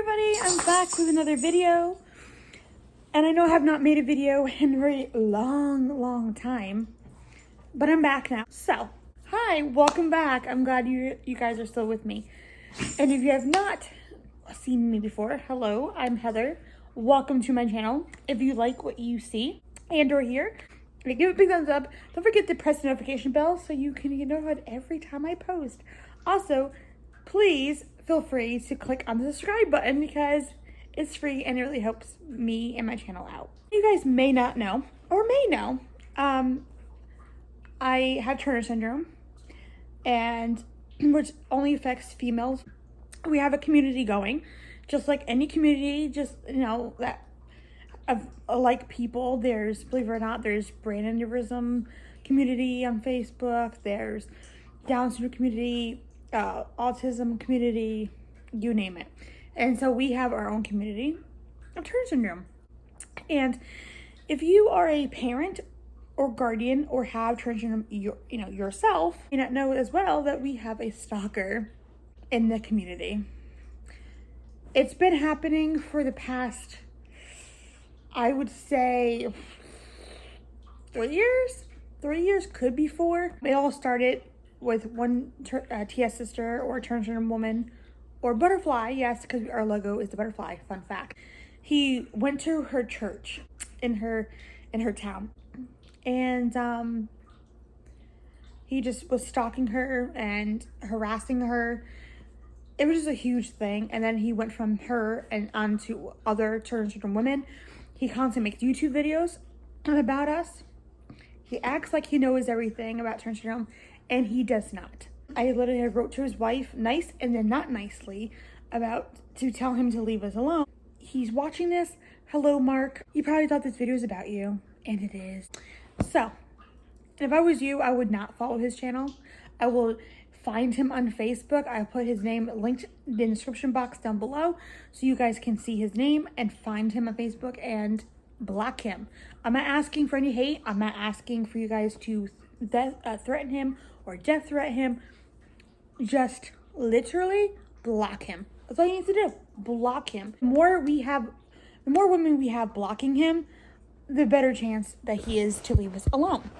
everybody, I'm back with another video, and I know I have not made a video in a very long time, but I'm back now. So, hi, welcome back. I'm glad you guys are still with me. And if you have not seen me before, hello, I'm Heather. Welcome to my channel. If you like what you see and or hear, give it a big thumbs up. Don't forget to press the notification bell so you can get notified every time I post. Also, please feel free to click on the subscribe button because it's free and it really helps me and my channel out. You guys may not know, or may know, I have Turner syndrome, and which only affects females. We have a community going, just like any community, just, you know, that of like people. There's, believe it or not, there's brain aneurysm community on Facebook, there's Down syndrome community, autism community, you name it. And so we have our own community of Turner syndrome. And if you are a parent or guardian or have Turner syndrome yourself, you know as well that we have a stalker in the community. It's been happening for the past, I would say, 3 years. 3 years, could be 4. It all started with one TS sister or Turner syndrome woman, or butterfly, yes, because our logo is the butterfly, fun fact. He went to her church in her town, and he just was stalking her and harassing her. It was just a huge thing. And then he went from her and on to other Turner syndrome women. He constantly makes YouTube videos about us. He acts like he knows everything about Turner syndrome, and he does not. I literally wrote to his wife, nice and then not nicely, to tell him to leave us alone. He's watching this. Hello, Mark. You probably thought this video is about you, and it is. So, if I was you, I would not follow his channel. I will find him on Facebook. I put his name linked in the description box down below so you guys can see his name and find him on Facebook and block him. I'm not asking for any hate. I'm not asking for you guys to threaten him or death threat him. Just literally block him. That's all you need to do. Block him. The more women we have blocking him, the better chance that he is to leave us alone.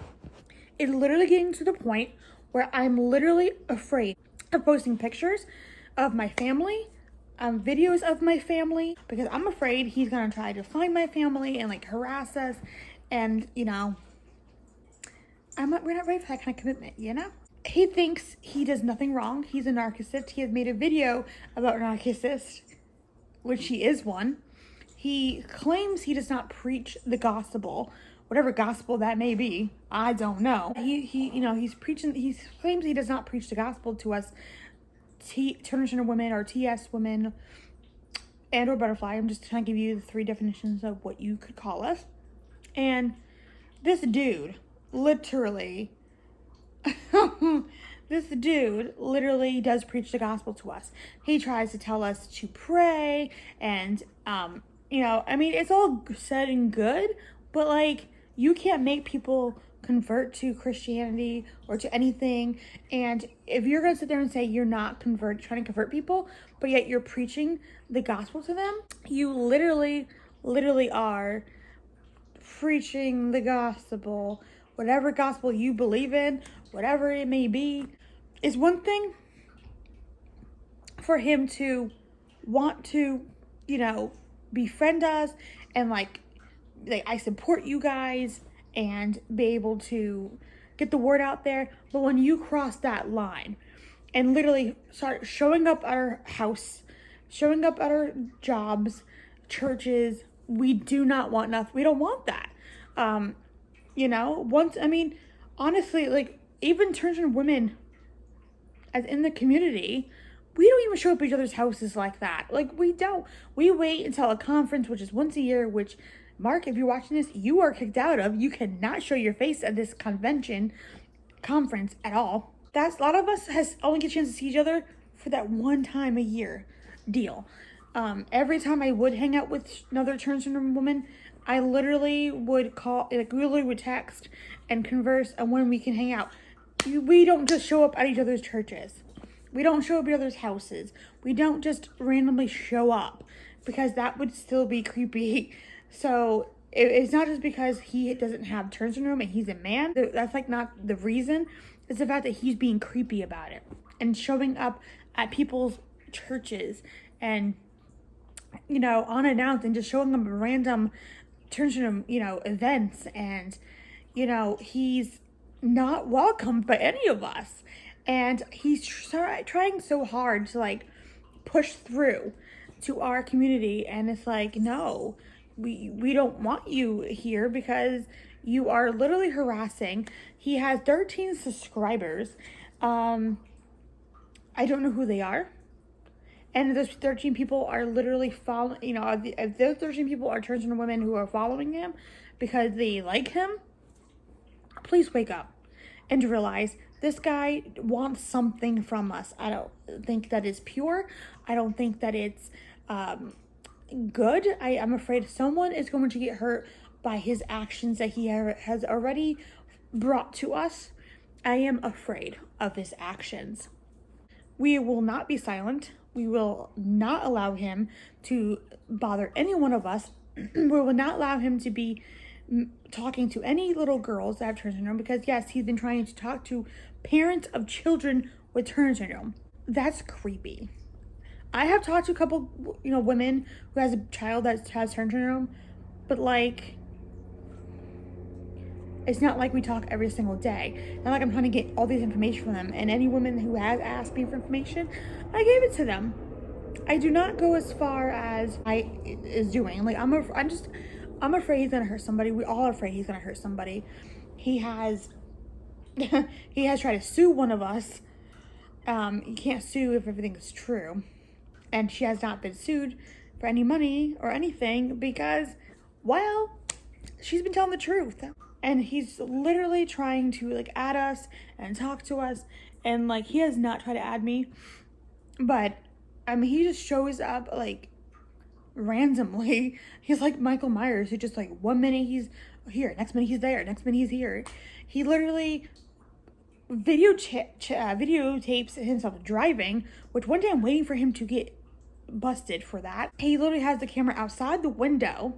It's literally getting to the point where I'm literally afraid of posting pictures of my family, videos of my family, because I'm afraid he's gonna try to find my family and like harass us, and you know, we're not ready for that kind of commitment, you know? He thinks he does nothing wrong. He's a narcissist. He has made a video about narcissists, which he is one. He claims he does not preach the gospel, whatever gospel that may be. I don't know. He claims he does not preach the gospel to us Turner syndrome women or TS women and or butterfly. I'm just trying to give you the 3 definitions of what you could call us. And this dude literally does preach the gospel to us. He tries to tell us to pray and, it's all said and good, but like, you can't make people convert to Christianity or to anything. And if you're going to sit there and say you're not trying to convert people, but yet you're preaching the gospel to them, you literally are preaching the gospel. Whatever gospel you believe in, whatever it may be. Is one thing for him to want to, befriend us and like I support you guys and be able to get the word out there. But when you cross that line and literally start showing up at our house, showing up at our jobs, churches, we do not want nothing. We don't want that. Honestly, like, even transgender women as in the community, we don't even show up at each other's houses like that. Like, we don't. We wait until a conference, which is once a year, which, Mark, if you're watching this, you are kicked out of. You cannot show your face at this conference at all. A lot of us only get a chance to see each other for that one time a year deal. Every time I would hang out with another transgender woman, I literally would text and converse on when we can hang out. We don't just show up at each other's churches. We don't show up at others' houses. We don't just randomly show up, because that would still be creepy. So it's not just because he doesn't have Turner syndrome and he's a man. That's like not the reason. It's the fact that he's being creepy about it and showing up at people's churches and, you know, unannounced, and just showing up at random Turner syndrome, you know, events. And, you know, he's not welcomed by any of us. And he's trying so hard to like push through to our community. And it's like, no, we don't want you here because you are literally harassing. He has 13 subscribers. I don't know who they are. And those 13 people are literally following, you know, if those 13 people are transgender women who are following him because they like him, please wake up and realize this guy wants something from us. I don't think that is pure. I don't think that it's good. I'm afraid someone is going to get hurt by his actions that he has already brought to us. I am afraid of his actions. We will not be silent. We will not allow him to bother any one of us. We will not allow him to be talking to any little girls that have Turner syndrome, because yes, he's been trying to talk to parents of children with Turner syndrome. That's creepy. I have talked to a couple, you know, women who has a child that has Turner syndrome, but like, it's not like we talk every single day. Not like I'm trying to get all these information from them. And any woman who has asked me for information, I gave it to them. I do not go as far as I is doing. Like, I'm afraid he's gonna hurt somebody. We all are afraid he's gonna hurt somebody. He has tried to sue one of us. You can't sue if everything is true. And she has not been sued for any money or anything because, well, she's been telling the truth. And he's literally trying to like add us and talk to us. And like, he has not tried to add me. But I mean, he just shows up like randomly. He's like Michael Myers, who just like 1 minute he's here, next minute he's there, next minute he's here. He literally videotapes himself driving, which one day I'm waiting for him to get busted for that. He literally has the camera outside the window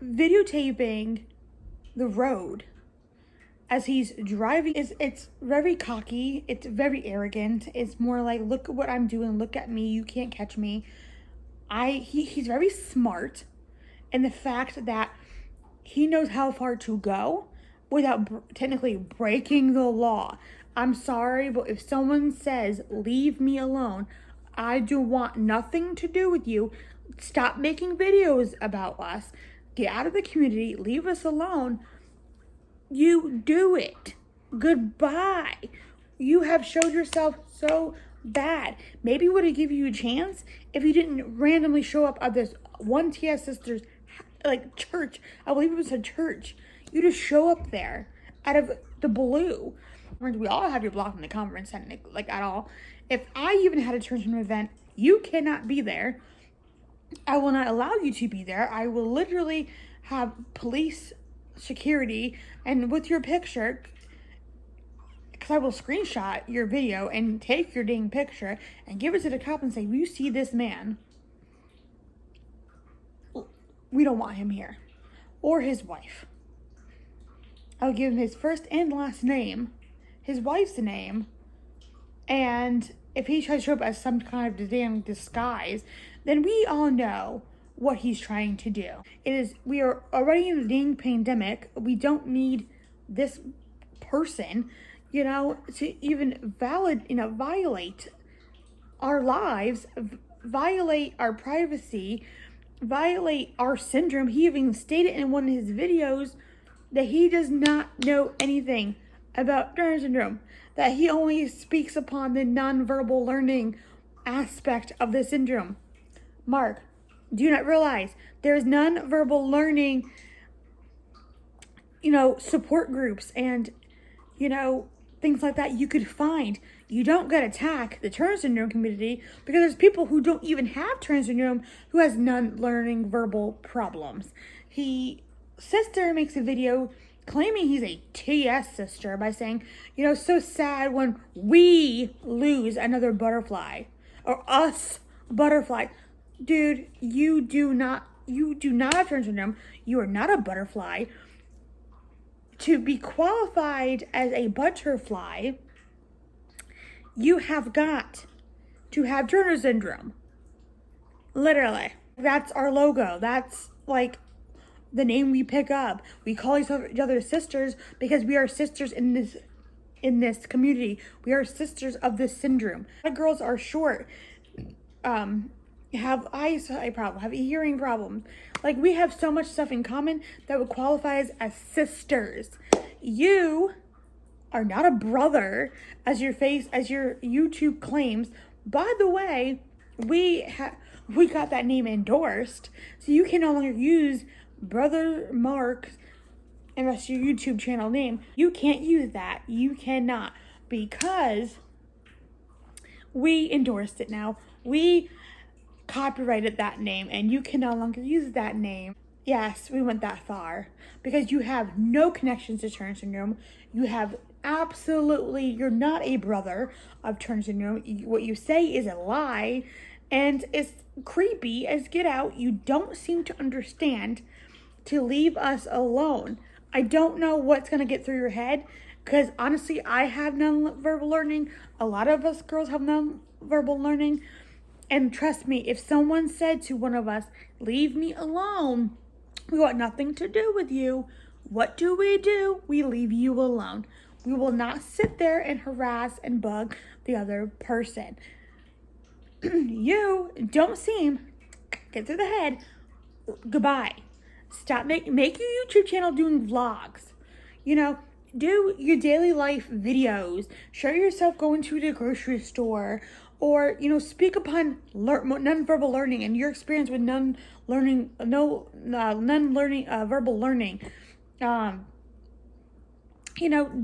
videotaping the road as he's driving. It's very cocky, it's very arrogant. It's more like, look at what I'm doing, look at me, you can't catch me. He's very smart in the fact that he knows how far to go without technically breaking the law. I'm sorry, but if someone says, leave me alone, I do want nothing to do with you, stop making videos about us, get out of the community, leave us alone, you do it. Goodbye. You have showed yourself so bad. Maybe would have given you a chance if you didn't randomly show up at this one TS Sisters like church. I believe it was a church. You just show up there out of the blue. We all have your block in the conference center, like at all. If I even had a church event, you cannot be there. I will not allow you to be there. I will literally have police security and with your picture, because I will screenshot your video and take your dang picture and give it to the cop and say, you see this man, we don't want him here. Or his wife. I'll give him his first and last name, his wife's name, and if he tries to show up as some kind of damn disguise, then we all know what he's trying to do. We are already in a dang pandemic. We don't need this person, you know, to even violate our lives, violate our privacy, violate our syndrome. He even stated in one of his videos that he does not know anything about Turner syndrome, that he only speaks upon the nonverbal learning aspect of the syndrome. Mark, do you not realize there's nonverbal learning, support groups and, things like that you could find. You don't gotta attack the Turner syndrome community because there's people who don't even have Turner syndrome who has non-learning verbal problems. Sister makes a video claiming he's a TS sister by saying, so sad when we lose another butterfly or us butterfly. Dude, you do not have Turner syndrome. You are not a butterfly. To be qualified as a butterfly, you have got to have Turner syndrome. Literally. That's our logo. That's like the name we pick up. We call each other sisters because we are sisters in this community. We are sisters of this syndrome. A lot of girls are short, have eyesight problem, have hearing problems. Like, we have so much stuff in common that would qualify us as sisters. You are not a brother, as your YouTube claims. By the way, we got that name endorsed, so you can no longer use Brother Mark, and that's your YouTube channel name. You can't use that. You cannot, because we endorsed it now. We copyrighted that name, and you can no longer use that name. Yes, we went that far because you have no connections to Turner syndrome. You're not a brother of Turner syndrome. What you say is a lie, and it's creepy as get out. You don't seem to understand to leave us alone. I don't know what's going to get through your head, because honestly, I have nonverbal learning. A lot of us girls have nonverbal learning. And trust me, if someone said to one of us, leave me alone, we want nothing to do with you, what do? We leave you alone. We will not sit there and harass and bug the other person. You don't seem, get through the head, goodbye. Stop, make your YouTube channel doing vlogs. Do your daily life videos. Show yourself going to the grocery store, or speak upon nonverbal learning and your experience with verbal learning.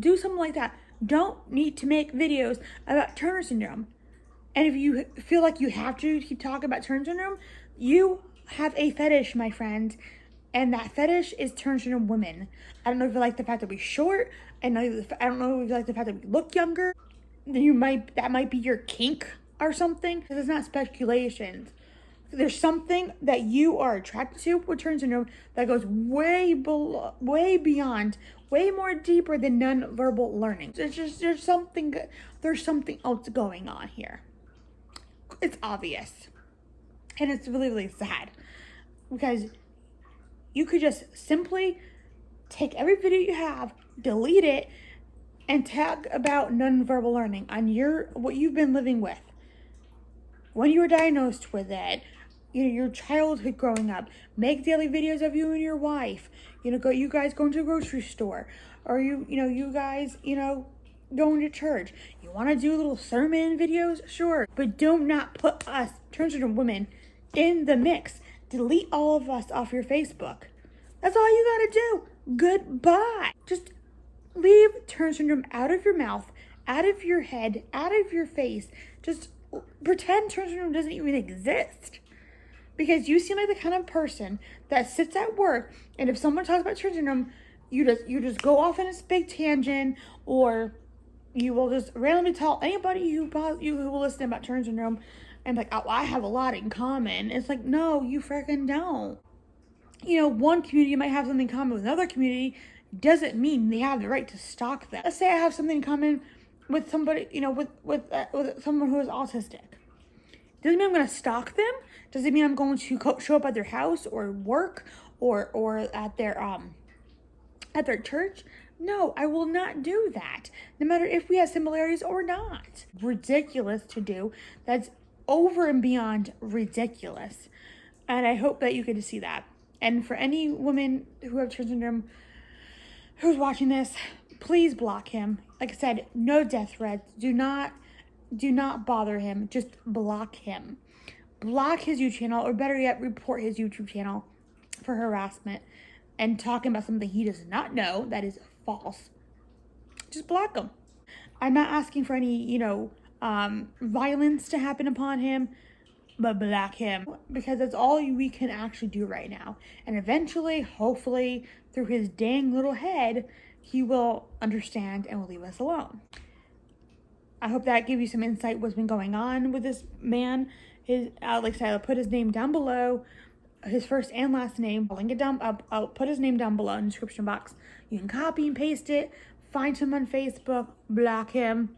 Do something like that. Don't need to make videos about Turner syndrome. And if you feel like you have to keep talking about Turner syndrome, you have a fetish, my friend. And that fetish is Turner syndrome women. I don't know if you like the fact that we're short. I don't know if you like the fact that we look younger. That might be your kink or something. This is not speculation. There's something that you are attracted to with Turner syndrome that goes way beyond, way more deeper than nonverbal learning. There's something else going on here. It's obvious, and it's really, really sad, because you could just simply take every video you have, delete it, and tag about nonverbal learning on what you've been living with. When you were diagnosed with it, your childhood growing up. Make daily videos of you and your wife. You guys going to the grocery store, or you guys going to church. You want to do little sermon videos, sure, but do not put us transgender women in the mix. Delete all of us off your Facebook. That's all you gotta do. Goodbye. Just leave Turner syndrome out of your mouth, out of your head, out of your face. Just pretend Turner syndrome doesn't even exist. Because you seem like the kind of person that sits at work, and if someone talks about Turner syndrome, you just go off in a big tangent, or you will just randomly tell anybody who will listen about Turner syndrome, and like, oh, I have a lot in common. It's like, no, you freaking don't. One community might have something in common with another community, doesn't mean they have the right to stalk them. Let's say I have something in common with somebody, with someone who is autistic. Doesn't mean I'm going to stalk them. Doesn't mean I'm going to show up at their house or work or at their church. No, I will not do that, no matter if we have similarities or not. Ridiculous to do. That's over and beyond ridiculous. And I hope that you get to see that. And for any woman who have Turner syndrome who's watching this, please block him. Like I said, no death threats. Do not bother him. Just block him. Block his YouTube channel, or better yet, report his YouTube channel for harassment and talking about something he does not know that is false. Just block him. I'm not asking for any, violence to happen upon him, but block him, because that's all we can actually do right now. And eventually, hopefully, through his dang little head, he will understand and will leave us alone. I hope that gave you some insight what's been going on with this man. Like I said, I'll put his name down below, his first and last name. I'll link it down. I'll put his name down below in the description box. You can copy and paste it. Find him on Facebook. Block him.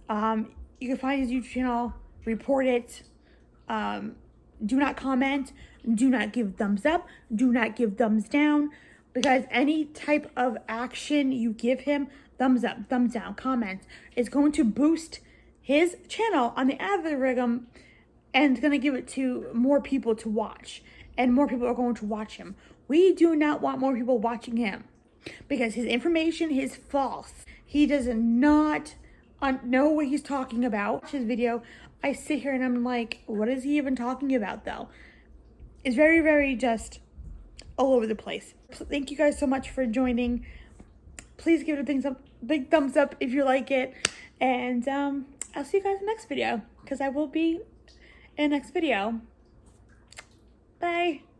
You can find his YouTube channel. Report it. Do not comment. Do not give thumbs up. Do not give thumbs down, because any type of action you give him, thumbs up, thumbs down, comments, is going to boost his channel on the algorithm, and it's going to give it to more people to watch, and more people are going to watch him. We do not want more people watching him, because his information is false. He does not know what he's talking about. His video, I sit here and I'm like, what is he even talking about though? It's very, very just all over the place. Thank you guys so much for joining. Please give it a big thumbs up if you like it. And I'll see you guys in the next video, because I will be in the next video. Bye.